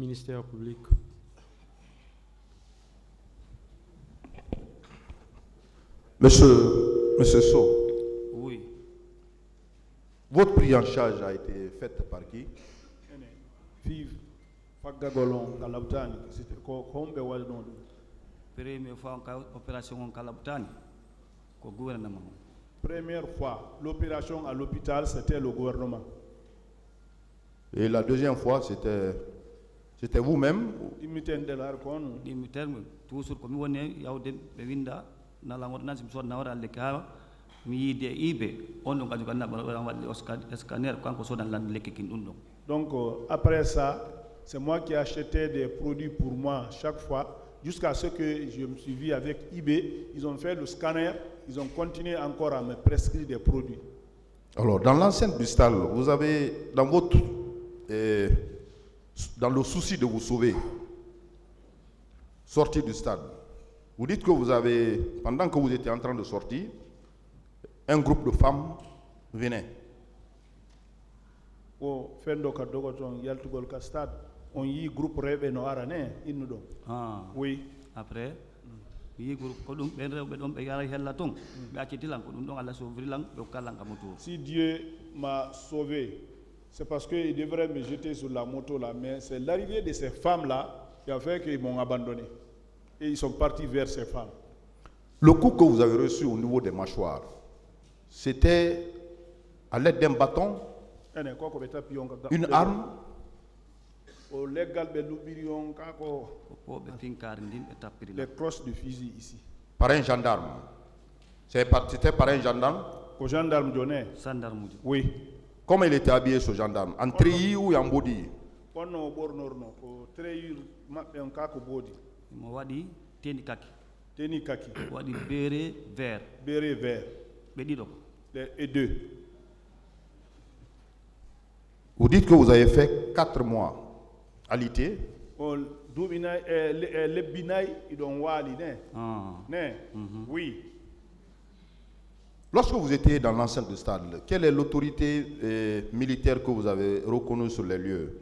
ministère public. Monsieur So, Oui. votre prise en charge a été faite par qui? Vive Fagagolon, Kalabtani, c'était Kombe Waldon. Première fois en opération en Kalabtani, au gouvernement. Première fois, l'opération à l'hôpital, c'était le gouvernement. Et la deuxième fois, c'était vous-même? Imiten de l'Arcon. Imiten, toujours comme on est, il y a des winda, dans la ordonnance, il y a des cas, mi de ibe, on a un scanner quand on soit dans l'équipe. Donc, après ça, c'est moi qui achetais des produits pour moi chaque fois, jusqu'à ce que je me suis vu avec eBay. Ils ont fait le scanner, ils ont continué encore à me prescrire des produits. Alors, dans l'enceinte du stade, vous avez, dans le souci de vous sauver, sorti du stade, vous dites que vous avez, pendant que vous étiez en train de sortir, un groupe de femmes venait. Au fendo ka dogoton yaltugol ka stade on yi groupe rebe no arane innu do. Oui. Après yi groupe ko dum ben rewbe dum be yara hella ton be aciti lan ko dum don Allah sauver lan be kalan ka moto. Si Dieu m'a sauvé, c'est parce qu'il devrait me jeter sur la moto là, mais c'est l'arrivée de ces femmes là qui a fait qu'ils m'ont abandonné et ils sont partis vers ces femmes. Le coup que vous avez reçu au niveau des mâchoires, c'était à l'aide d'un bâton, une arme, les crosses de fusil ici. Par un gendarme. C'était par un gendarme? Au gendarme donné. Oui. Comment il était habillé ce gendarme? En treillis ou en body? Tenni kaki. Wadi béret vert. Béret vert. Et deux. Vous dites que vous avez fait 4 mois à l'IT. Oui. Lorsque vous étiez dans l'enceinte du stade, quelle est l'autorité militaire que vous avez reconnue sur les lieux?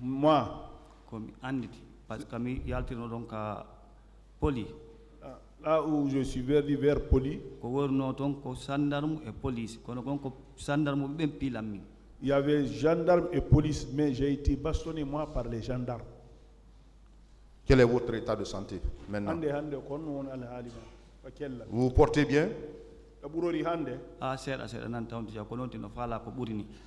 Moi, comme anditi parce que mi yaltino donc poli. Là où je suis vers poli. Ko worno ton ko gendarme et police kono ko gendarme be pilam. Il y avait gendarme et police, mais j'ai été bastonné moi par les gendarmes. Quel est votre état de santé maintenant? Vous vous portez bien?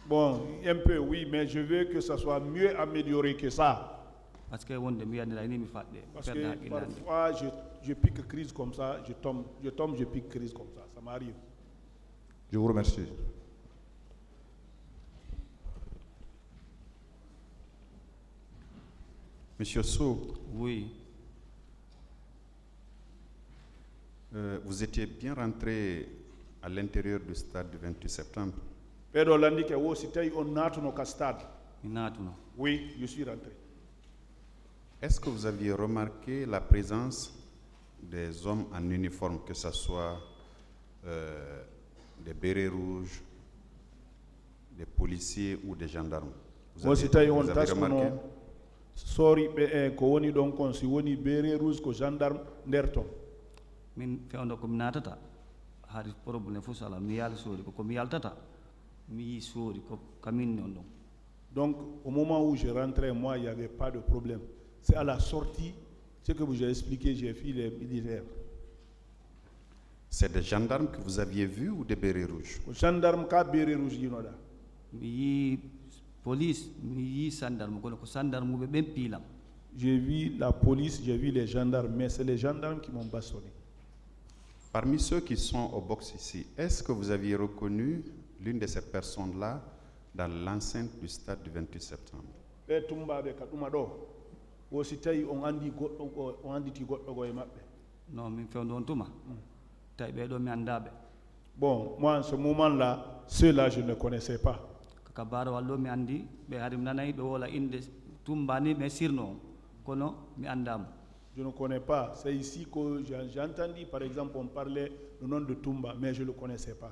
Bon, un peu oui, mais je veux que ça soit mieux amélioré que ça. Parce que parfois je pique crise comme ça, je tombe, je pique crise comme ça, ça m'arrive. Je vous remercie. Monsieur So, oui. Vous étiez bien rentré à l'intérieur du stade du 28 septembre. Oui, je suis rentré. Est-ce que vous aviez remarqué la présence des hommes en uniforme, que ce soit des bérets rouges, des policiers ou des gendarmes? Vous avez remarqué? Sorry, ko woni don kon si woni bérets rouges ko gendarme nderton. Min fewndo ko natata hari problème fo sala mi yal sori ko mi yaltata mi sori ko kamin non. Donc au moment où je rentrais, moi il n'y avait pas de problème. C'est à la sortie, ce que vous avez expliqué, j'ai fait les militaires. C'est des gendarmes que vous aviez vus ou des bérets rouges? Gendarme ka bérets rouges yinoda. Mi police mi gendarme ko gendarme be ben pilam. J'ai vu la police, j'ai vu les gendarmes, mais c'est les gendarmes qui m'ont bastonné. Parmi ceux qui sont au box ici, est-ce que vous aviez reconnu l'une de ces personnes-là dans l'enceinte du stade du 28 septembre? Non, mi fewndo tuma. Bon, moi en ce moment-là, ceux-là je ne connaissais pas. Je ne connais pas. C'est ici que j'ai entendu, par exemple, on parlait le nom de Toumba, mais je ne le connaissais pas.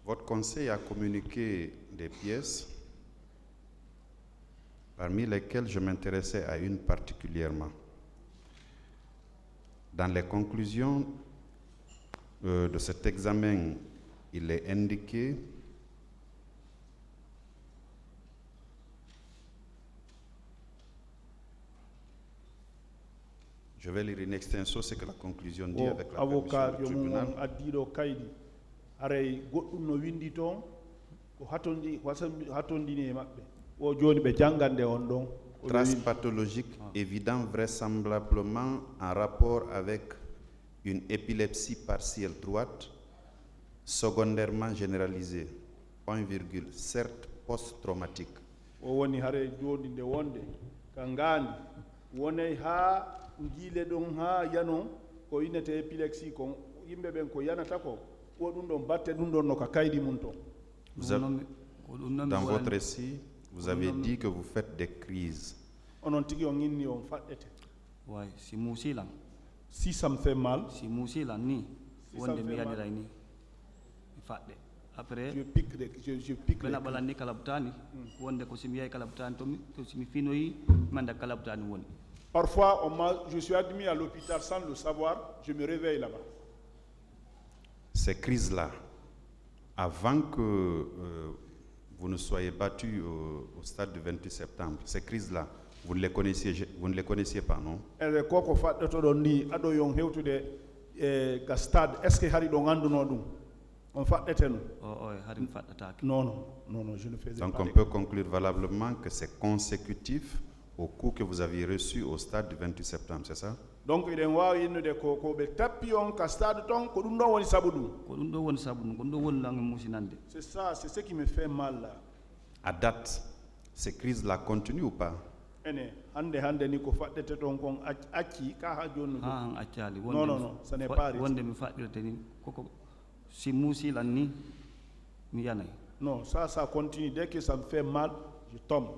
Votre conseil a communiqué des pièces parmi lesquelles je m'intéressais à une particulièrement. Dans les conclusions de cet examen, il est indiqué je vais lire in extenso ce que la conclusion dit avec la permission avocat du yo tribunal. mum addiɗo kaydi aray goɗɗum no windi toon ko hatondini e maɓɓe o joni ɓe jangande on ɗon Traces pathologiques évidentes vraisemblablement en rapport avec une épilepsie partielle droite, secondairement généralisée, point virgule, certes post-traumatique. o woni haare joni nde wonde ka ngandi wonay ha giile ɗon ha yanon ko innete épilepsie ko yimɓe ɓen ko yanata ko o ɗum ɗon batte ɗum ɗon no ka kaydi mum to Dans votre récit, vous avez dit que vous faites des crises. onon tigi on inni on faɗɗete way si musilan si ça me fait mal si musilan ni Si wonde ça mi fait mal. yaniray ni mi faɗɗe après je pique je pique ɓena ɓalanni kalabtani wonde ko simi yahi kalabtani to simi finoyi manda kalabtani woni. Parfois, je suis admis à l'hôpital sans le savoir, je me réveille là-bas. Ces crises-là, avant que vous ne soyez battu au stade du 28 septembre, ces crises-là, vous ne les connaissiez pas, non? E koko faɗɗoto ɗon ni aɗo yon hewtude ga stade est ce que hari ɗo ganduno ɗum on faɗɗete no harim faɗɗatake. non je ne faisais Donc pas on peut conclure valablement que c'est consécutif au coup que vous aviez reçu au stade du 28 septembre, c'est ça? donc eɗen wawi innude ko ɓe tappi on ka stade ton ko ɗum ɗon woni sabu ɗum ko ɗum ɗo woni sabu ɗum ko ɗum ɗo woni langue musinande. c'est ça c'est ce qui me fait mal là. À date, ces crises-là continuent ou pas? ene hande ni ko faɗɗete ton kon acci ka ha joni ha han accali non ce n'est pas wonde mi faɗɗirte ni koko si musilan ni mi yanay. non ça continue dès que ça me fait mal je tombe.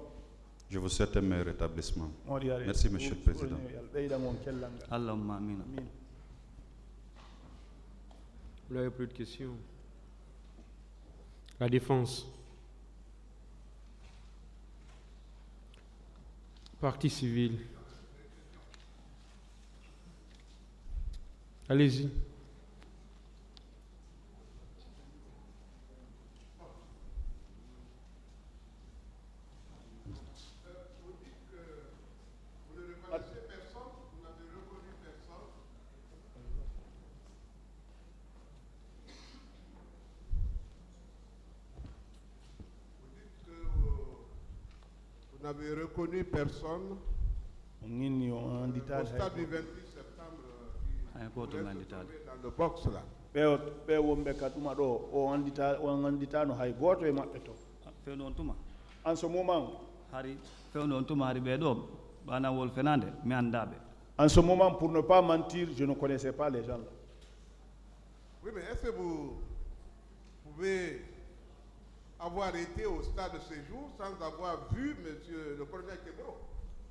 Je vous souhaite un meilleur rétablissement. Merci, Merci, Monsieur le Président. Allahumma amin. Vous n'avez plus de questions. La défense. Partie civile. Allez-y. Vous n'avez reconnu personne au stade du 28 septembre qui pourrait se trouver dans le box là. ɓe wonɓe ka ɗuma ɗo on anditano hay goto e maɓɓe to fewno on tuma en ce moment hari fewno on tuma hari ɓeɗo ɓanawol fenande mi andaɓe. En ce moment, pour ne pas mentir, je ne connaissais pas les gens là. Oui, mais est-ce que vous pouvez avoir été au stade de séjour sans avoir vu monsieur le colonel Kegro?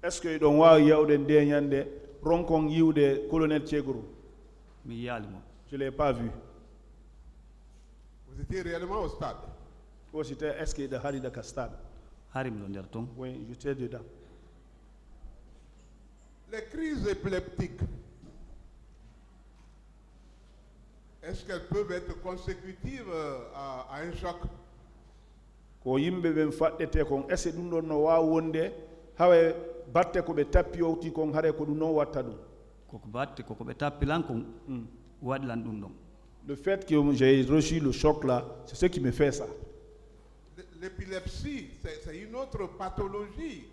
Est-ce que ɗon wawi yawde nde ñande ronkon yiwde colonel Tchegro? mi yaalimo. Je ne l'ai pas vu. Vous étiez réellement au stade? Est-ce que de hari daka stade? harim ɗo nder ton. Oui, j'étais dedans. Les crises épileptiques, est-ce qu'elles peuvent être consécutives à un choc? Ko yimɓe ɓen faɗɗete kon est ce que ɗum ɗon no wawi wonde hawe batte ko ɓe tappi owti kon haare ko ɗum noon watta ɗum? Koko batte koko ɓe tappilan kon waɗilan ɗum ɗon. Le fait que j'ai reçu le choc là, c'est ce qui me fait ça. L'épilepsie, c'est une autre pathologie,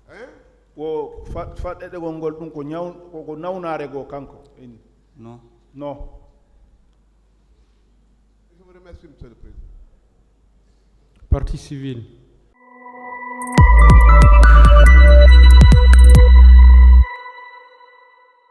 hein? Ko faɗɗeɗe ngol ɗum ko nawnare go kanko. Non. Non. Je vous remercie, Monsieur le Président. Partie civile.